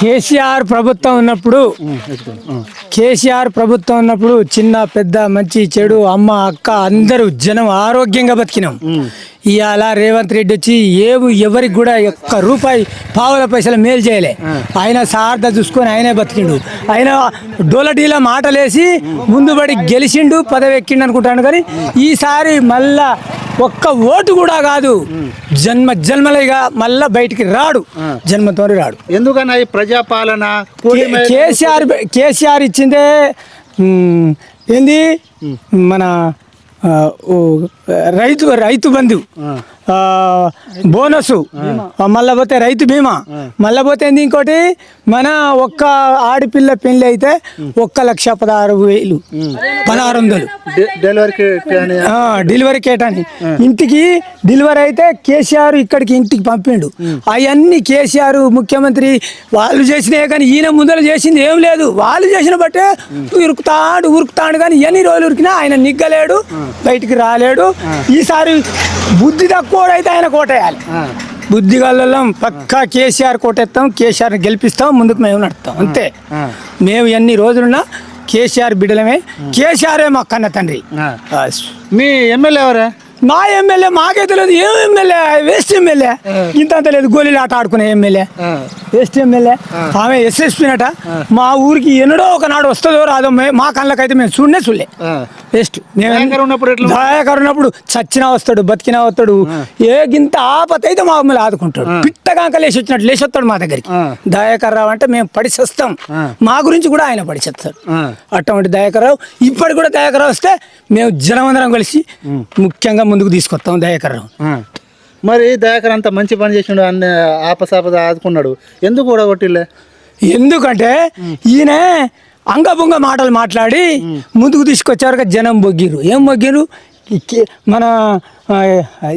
కేసీఆర్ ప్రభుత్వం ఉన్నప్పుడు చిన్న పెద్ద మంచి చెడు అమ్మ అక్క అందరూ జనం ఆరోగ్యంగా బతికినాం. ఇవాళ రేవంత్ రెడ్డి వచ్చి ఎవరికి కూడా ఒక్క రూపాయి పావుల పైసలు మేలు చేయలే. ఆయన సార్థ చూసుకొని ఆయనే బతికిండు. ఆయన డోలడీల మాటలేసి ముందుబడి గెలిచిండు, పదవి ఎక్కిండు అనుకుంటాను. కానీ ఈసారి మళ్ళా ఒక్క ఓటు కూడా కాదు, జన్మలేగా మళ్ళా బయటికి రాడు, జన్మతో రాడు. ఎందుకన్నా ఈ ప్రజాపాలన కేసీఆర్ ఇచ్చిందే ఏంది మన రైతు బంధు, బోనస్, మళ్ళా పోతే రైతు బీమా, మళ్ళా పోతే ఏంది ఇంకోటి మన ఒక్క ఆడపిల్ల పెళ్లి అయితే 1,16,000 1,600 డెలివరీ కేటాని ఇంటికి డెలివరీ అయితే కేసీఆర్ ఇక్కడికి ఇంటికి పంపిండు. అవన్నీ కేసీఆర్ ముఖ్యమంత్రి వాళ్ళు చేసినాయి. కానీ ఈయన ముందర చేసింది ఏం లేదు. వాళ్ళు చేసిన బట్టే ఉరుకుతాడు కానీ ఎన్ని రోజులు ఉరికినా ఆయన నిగ్గలేడు, బయటికి రాలేడు. ఈసారి బుద్ధి తక్కువ అయితే ఆయన కోటేయాలి. బుద్ధి గల్లం పక్కా కేసీఆర్ కోటేస్తాం, కేసీఆర్ గెలిపిస్తాం, ముందుకు మేము నడుస్తాం. అంతే. మేము ఎన్ని రోజులున్నా కేసీఆర్ బిడ్డలమే. కేసీఆరే మా కన్న తండ్రి. మీ ఎమ్మెల్యే ఎవరా? మా ఎమ్మెల్యే మాకే తెలియదు. ఏం ఎమ్మెల్యే? Waste MLA. ఇంత లేదు, గోళీలు ఆట ఆడుకునే ఎమ్మెల్యే, వేస్ట్ ఎమ్మెల్యే. ఆమె ఎస్ఎస్పీనట. మా ఊరికి ఎన్నడో ఒకనాడు వస్తుందో రాదో మా కళ్ళకైతే మేము చూడలే. వేస్ట్. దయాకర్ ఉన్నప్పుడు చచ్చినా వస్తాడు, బతికినా వస్తాడు. ఏ గింత ఆపత అయితే మా మమ్మల్ని ఆదుకుంటాడు. పిట్టగాంక లేచొచ్చినట్టు లేచొస్తాడు మా దగ్గరికి. దయాకర్ రావు అంటే మేము పడిచేస్తాం. మా గురించి కూడా ఆయన పడిచేస్తాడు. అటువంటి దయాకర్ రావు. ఇప్పటికి కూడా దయాకర్ రావు వస్తే మేము జనమందరం కలిసి ముఖ్యంగా ముందుకు తీసుకొస్తాం దయాకర్ రావు. మరి దయాకర్ అంత మంచి పని చేసిండు, అన్ని ఆపసాపద ఆదుకున్నాడు, ఎందుకు కూడా కొట్టిలే? ఎందుకంటే ఈయన అంగబుంగ మాటలు మాట్లాడి ముందుకు తీసుకొచ్చారు. జనం బొగ్గిరు. ఏం బొగ్గిరు? మన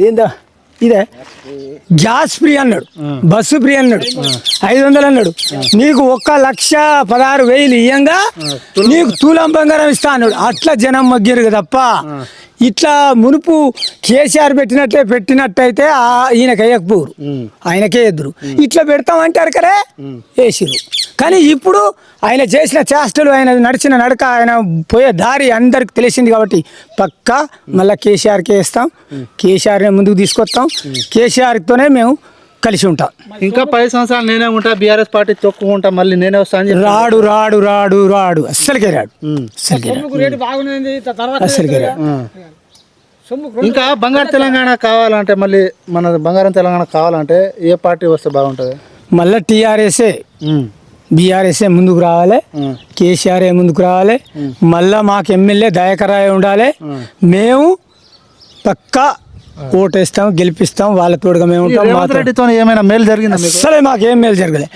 ఏందా ఇదే గ్యాస్ ఫ్రీ అన్నాడు, బస్సు ఫ్రీ అన్నాడు, 500 అన్నాడు. నీకు 1,16,000 ఇయ్యంగా నీకు తులం బంగారం ఇస్తా అన్నాడు. అట్లా జనం మగ్గిరు తప్ప ఇట్లా మునుపు కేసీఆర్ పెట్టినట్టయితే ఈయనకి వేయకపోరు, ఆయనకే ఎదురు. ఇట్లా పెడతామంటారు కరే వేసిరు. కానీ ఇప్పుడు ఆయన చేసిన చేష్టలు, ఆయన నడిచిన నడక, ఆయన పోయే దారి అందరికి తెలిసింది కాబట్టి పక్కా మళ్ళీ కేసీఆర్కే వేస్తాం. కేసీఆర్నే ముందుకు తీసుకొస్తాం. కేసీఆర్తోనే మేము కలిసి ఉంటాం. ఇంకా 10 సంవత్సరాలు నేనే ఉంటా, బీఆర్ఎస్ పార్టీ తొక్కుకుంటా, మళ్ళీ నేనే వస్తాను. రాడు అస్సలకే రాడు. ఇంకా బంగారు తెలంగాణ కావాలంటే, మళ్ళీ మన బంగారం తెలంగాణ కావాలంటే ఏ పార్టీ వస్తే బాగుంటుంది? మళ్ళీ టీఆర్ఎస్ఏ, బీఆర్ఎస్ఏ ముందుకు రావాలి, కేసీఆర్ ముందుకు రావాలి. మళ్ళా మాకు ఎమ్మెల్యే దయాకర్ రావు ఉండాలి. మేము పక్కా ఓటేస్తాం, గెలిపిస్తాం. వాళ్ళ తోడుగా మేము ఉంటాం. ఏమైనా మేలు జరిగింది? అసలే మాకేం మేలు జరగలే.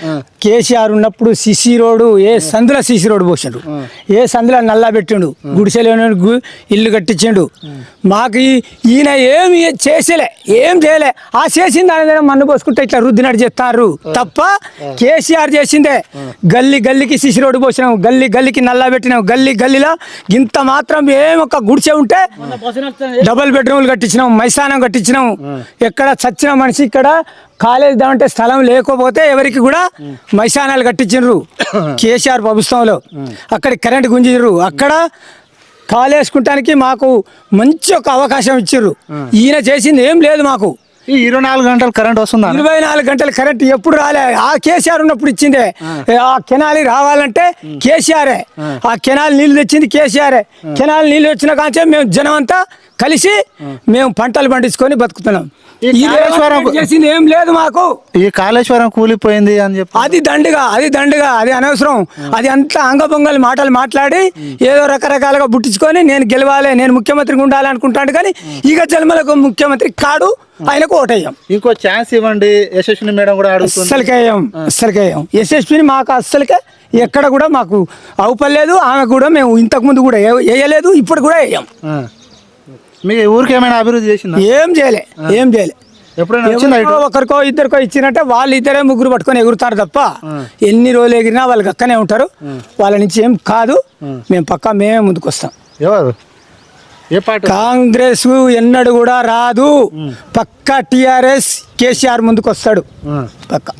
కేసీఆర్ ఉన్నప్పుడు సిసి రోడ్డు, ఏ సందులో సిసి రోడ్డు పోసిండు, ఏ సందులో నల్లా పెట్టిండు, గుడిసెలు ఇల్లు కట్టించిండు. మాకు ఈయన ఏమి ఏం చేయలే. ఆ చేసింది ఆయన మన్ను పోసుకుంటే ఇట్లా రుద్దినట్టు చెప్తారు తప్ప కేసీఆర్ చేసిందే. గల్లీకి సిసి రోడ్డు పోసినాం, గల్లీకి నల్లా పెట్టినాం. గల్లీలో ఇంత మాత్రం ఒక గుడిసె ఉంటే డబుల్ బెడ్రూమ్లు కట్టించినాం, మైసానం కట్టించినాం. ఎక్కడ చచ్చిన మనిషి ఇక్కడ కాలేజ్ దాంటే స్థలం లేకపోతే ఎవరికి కూడా మైసానాలు కట్టించారు కేసీఆర్ ప్రభుత్వంలో. అక్కడ కరెంట్ గుంజిర్రు. అక్కడ కాలేసుకుంటానికి మాకు మంచి ఒక అవకాశం ఇచ్చారు. ఈయన చేసింది ఏం లేదు. మాకు 24 గంటలు కరెంట్ వస్తుందా? 24 గంటలు కరెంట్ ఎప్పుడు రాలే. ఆ కేసీఆర్ ఉన్నప్పుడు ఇచ్చిందే. ఆ కెనాలి రావాలంటే కేసీఆరే. ఆ కెనాల్ నీళ్ళు తెచ్చింది కేసీఆరే. కెనాల్ నీళ్ళు వచ్చిన కాంచే మేము జనం అంతా కలిసి మేము పంటలు పండించుకొని బతుకుతున్నాం. చేసింది ఏం లేదు మాకు. ఈ కాళేశ్వరం కూలిపోయింది అని చెప్పి అది దండుగా, అది అనవసరం. అది అంతా అంగబొంగలు మాటలు మాట్లాడి ఏదో రకరకాలుగా బుట్టించుకొని నేను గెలవాలి, నేను ముఖ్యమంత్రికి ఉండాలి అనుకుంటాడు. కానీ ఇక జన్మలకు ముఖ్యమంత్రి కాడు, ఆయనకు ఓటేయం. ఇంకో ఛాన్స్ ఇవ్వండి. యశస్విని మేడం కూడా అస్సలకేయం. యశస్విని మాకు అస్సలకే ఎక్కడ కూడా మాకు అవుపలేదు. ఆమె కూడా మేము ఇంతకు ముందు కూడా వేయలేదు, ఇప్పుడు కూడా వేయం. మీ ఊరికి ఏమైనా అభివృద్ధి చేసిందా? ఏం చేయలే. ఎప్పుడైనా ఒకరికో ఇద్దరికో ఇచ్చినట్టే వాళ్ళు ఇద్దరే ముగ్గురు పట్టుకొని ఎగురుతారు తప్ప ఎన్ని రోజులు ఎగిరినా వాళ్ళకి అక్కనే ఉంటారు. వాళ్ళ నుంచి ఏం కాదు. మేము పక్కా మేమే ముందుకు వస్తాం. ఎవరు? ఏ పార్టీ? కాంగ్రెస్ ఎన్నడూ కూడా రాదు. పక్కా టీఆర్ఎస్, కేసీఆర్ ముందుకు వస్తాడు పక్కా.